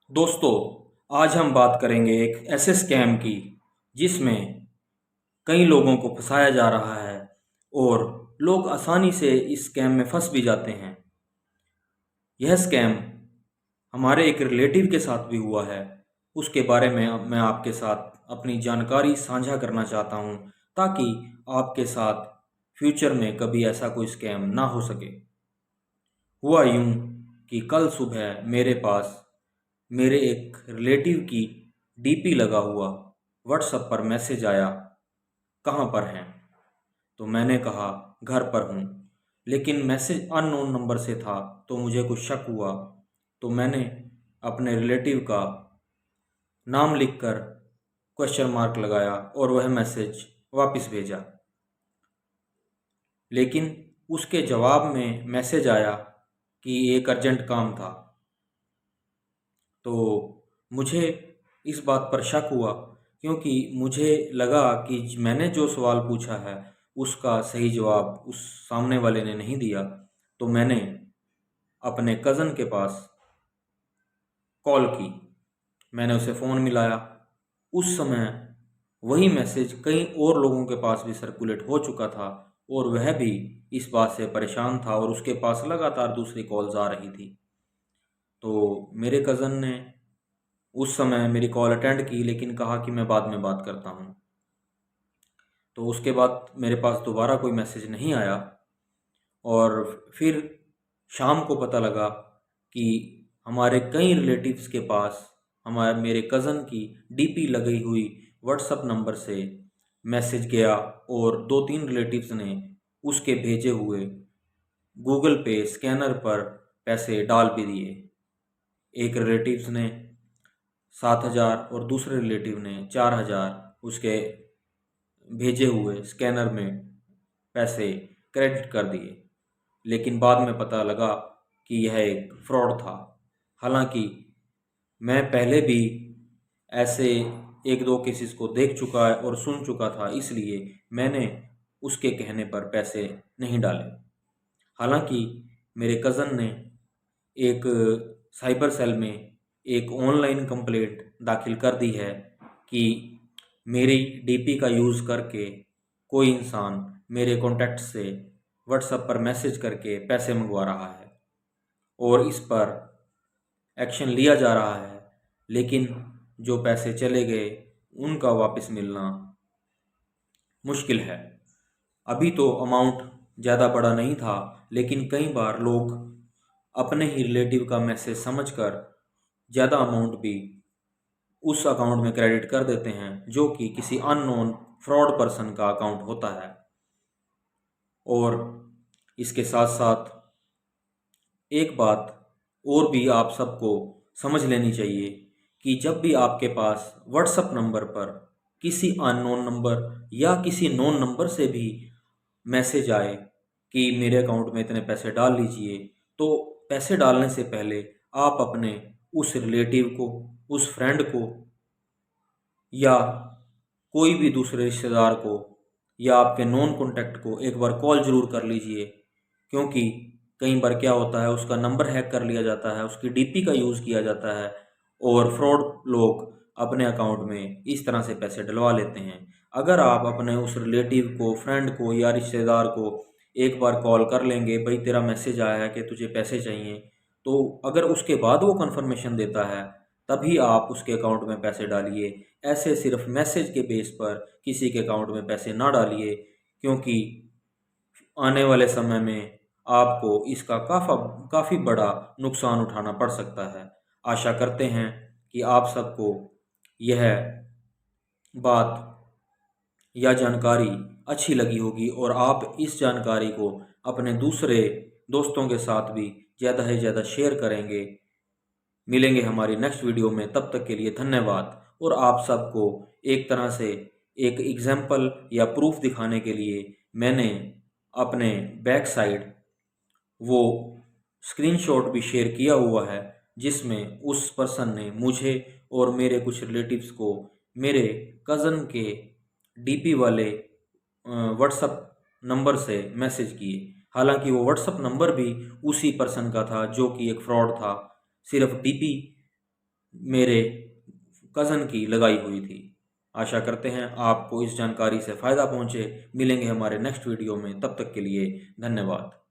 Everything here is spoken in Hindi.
दोस्तों, आज हम बात करेंगे एक ऐसे स्कैम की जिसमें कई लोगों को फंसाया जा रहा है और लोग आसानी से इस स्कैम में फंस भी जाते हैं। यह स्कैम हमारे एक रिलेटिव के साथ भी हुआ है। उसके बारे में अब मैं आपके साथ अपनी जानकारी साझा करना चाहता हूँ ताकि आपके साथ फ्यूचर में कभी ऐसा कोई स्कैम ना हो सके। हुआ यूं कि कल सुबह मेरे पास मेरे एक रिलेटिव की डीपी लगा हुआ व्हाट्सएप पर मैसेज आया, कहाँ पर हैं? तो मैंने कहा घर पर हूँ, लेकिन मैसेज अननोन नंबर से था तो मुझे कुछ शक हुआ। तो मैंने अपने रिलेटिव का नाम लिखकर क्वेश्चन मार्क लगाया और वह मैसेज वापस भेजा। लेकिन उसके जवाब में मैसेज आया कि एक अर्जेंट काम था। तो मुझे इस बात पर शक हुआ क्योंकि मुझे लगा कि मैंने जो सवाल पूछा है उसका सही जवाब उस सामने वाले ने नहीं दिया। तो मैंने अपने कज़न के पास कॉल की, मैंने उसे फ़ोन मिलाया। उस समय वही मैसेज कई और लोगों के पास भी सर्कुलेट हो चुका था और वह भी इस बात से परेशान था और उसके पास लगातार दूसरी कॉल्स आ रही थी। तो मेरे कज़न ने उस समय मेरी कॉल अटेंड की लेकिन कहा कि मैं बाद में बात करता हूँ। तो उसके बाद मेरे पास दोबारा कोई मैसेज नहीं आया और फिर शाम को पता लगा कि हमारे कई रिलेटिव्स के पास हमारे मेरे कज़न की डीपी लगी हुई व्हाट्सएप नंबर से मैसेज गया और दो तीन रिलेटिव्स ने उसके भेजे हुए गूगल पे स्कैनर पर पैसे डाल भी दिए। एक रिलेटिव्स ने 7,000 और दूसरे रिलेटिव ने 4,000 उसके भेजे हुए स्कैनर में पैसे क्रेडिट कर दिए। लेकिन बाद में पता लगा कि यह एक फ्रॉड था। हालांकि मैं पहले भी ऐसे एक दो केसेस को देख चुका है और सुन चुका था, इसलिए मैंने उसके कहने पर पैसे नहीं डाले। हालांकि मेरे कज़न ने एक साइबर सेल में एक ऑनलाइन कंप्लेंट दाखिल कर दी है कि मेरी डीपी का यूज़ करके कोई इंसान मेरे कॉन्टैक्ट से व्हाट्सएप पर मैसेज करके पैसे मंगवा रहा है और इस पर एक्शन लिया जा रहा है। लेकिन जो पैसे चले गए उनका वापस मिलना मुश्किल है। अभी तो अमाउंट ज़्यादा बड़ा नहीं था, लेकिन कई बार लोग अपने ही रिलेटिव का मैसेज समझकर ज़्यादा अमाउंट भी उस अकाउंट में क्रेडिट कर देते हैं जो कि किसी अननोन फ्रॉड पर्सन का अकाउंट होता है। और इसके साथ साथ एक बात और भी आप सबको समझ लेनी चाहिए कि जब भी आपके पास व्हाट्सएप नंबर पर किसी अननोन नंबर या किसी नोन नंबर से भी मैसेज आए कि मेरे अकाउंट में इतने पैसे डाल लीजिए, तो पैसे डालने से पहले आप अपने उस रिलेटिव को, उस फ्रेंड को या कोई भी दूसरे रिश्तेदार को या आपके नॉन कॉन्टैक्ट को एक बार कॉल ज़रूर कर लीजिए। क्योंकि कई बार क्या होता है, उसका नंबर हैक कर लिया जाता है, उसकी डीपी का यूज़ किया जाता है और फ्रॉड लोग अपने अकाउंट में इस तरह से पैसे डलवा लेते हैं। अगर आप अपने उस रिलेटिव को, फ्रेंड को या रिश्तेदार को एक बार कॉल कर लेंगे, भाई तेरा मैसेज आया है कि तुझे पैसे चाहिए, तो अगर उसके बाद वो कन्फर्मेशन देता है तभी आप उसके अकाउंट में पैसे डालिए। ऐसे सिर्फ मैसेज के बेस पर किसी के अकाउंट में पैसे ना डालिए, क्योंकि आने वाले समय में आपको इसका काफ़ी बड़ा नुकसान उठाना पड़ सकता है। आशा करते हैं कि आप सबको यह बात या जानकारी अच्छी लगी होगी और आप इस जानकारी को अपने दूसरे दोस्तों के साथ भी ज़्यादा से ज़्यादा शेयर करेंगे। मिलेंगे हमारी नेक्स्ट वीडियो में, तब तक के लिए धन्यवाद। और आप सबको एक तरह से एक एग्जाम्पल या प्रूफ दिखाने के लिए मैंने अपने बैक साइड वो स्क्रीनशॉट भी शेयर किया हुआ है जिसमें उस पर्सन ने मुझे और मेरे कुछ रिलेटिव्स को मेरे कज़न के डीपी वाले व्हाट्सएप नंबर से मैसेज किए। हालांकि वो व्हाट्सएप नंबर भी उसी पर्सन का था जो कि एक फ्रॉड था। सिर्फ डीपी मेरे कज़न की लगाई हुई थी। आशा करते हैं आपको इस जानकारी से फ़ायदा पहुँचे। मिलेंगे हमारे नेक्स्ट वीडियो में, तब तक के लिए धन्यवाद।